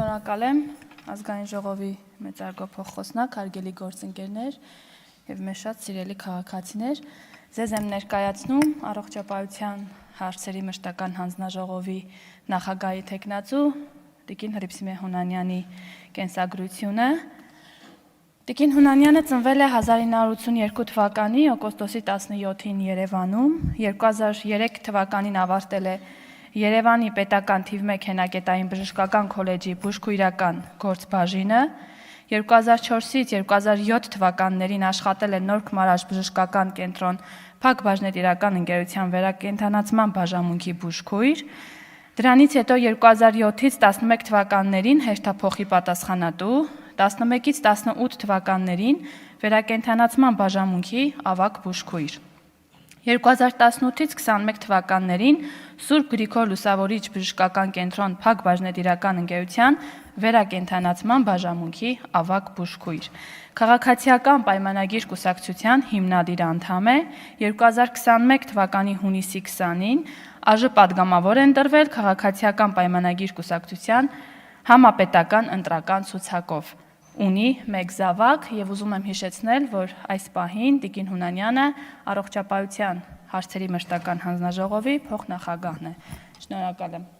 Շնորհակալ եմ ազգային ժողովի մեծարգո փոխխոսնակ, հարգելի գործընկերներ եւ մեզ շատ սիրելի քաղաքացիներ, ձեզ եմ ներկայացնում առողջապահության հարցերի մշտական հանձնաժողովի նախագահի թեկնածու Տիկին Հռիփսիմե Հունանյանի կենսագրությունը։ Տիկին Հունանյանը ծնվել է 1982 թվականի օգոստոսի 17-ին Երևանում, 2003 թվականին ավարտել է Երևանի պետական թիվ 1 հենակետային բժշկական քոլեջի բուժքույրական գործբաժինը, 2004-ից 2007 թվականներին աշխատել է Նորք Մարաշ բժշկական կենտրոն Փակ բաժնետիրական ընկերության վերակենդանացման բաժանմունքի բուժքույր, դրանից հետո 2007-ից 11 թվականներին հերթափոխի պատասխանատու, 11-ից 18 թվականներին վերակենդանացման բաժանմունքի ավագ բուժքույր։ 2018-ից 21 թվականներին Սուրբ Գրիգոր Լուսավորիչ բժշկական կենտրոն Փակ բաժնետիրական ընկերության վերակենդանացման բաժանմունքի ավագ բուժքույր։ Քաղաքացիական պայմանագիր կուսակցության հիմնադիր անդամ է, 2021 թվականի հունիսի 20-ին ԱԺ պատգամավոր են տրվել քաղաքացիական պայմանագիր կուսակցության համապետական ընտրական ցուցակով։ Ունի 1 զավակ եւ ուզում եմ հիշեցնել, որ այս պահին Տիկին Հունանյանը առողջապահության հարցերի մշտական հանձնաժողովի փոխնախագահն է։ Շնորհակալ եմ։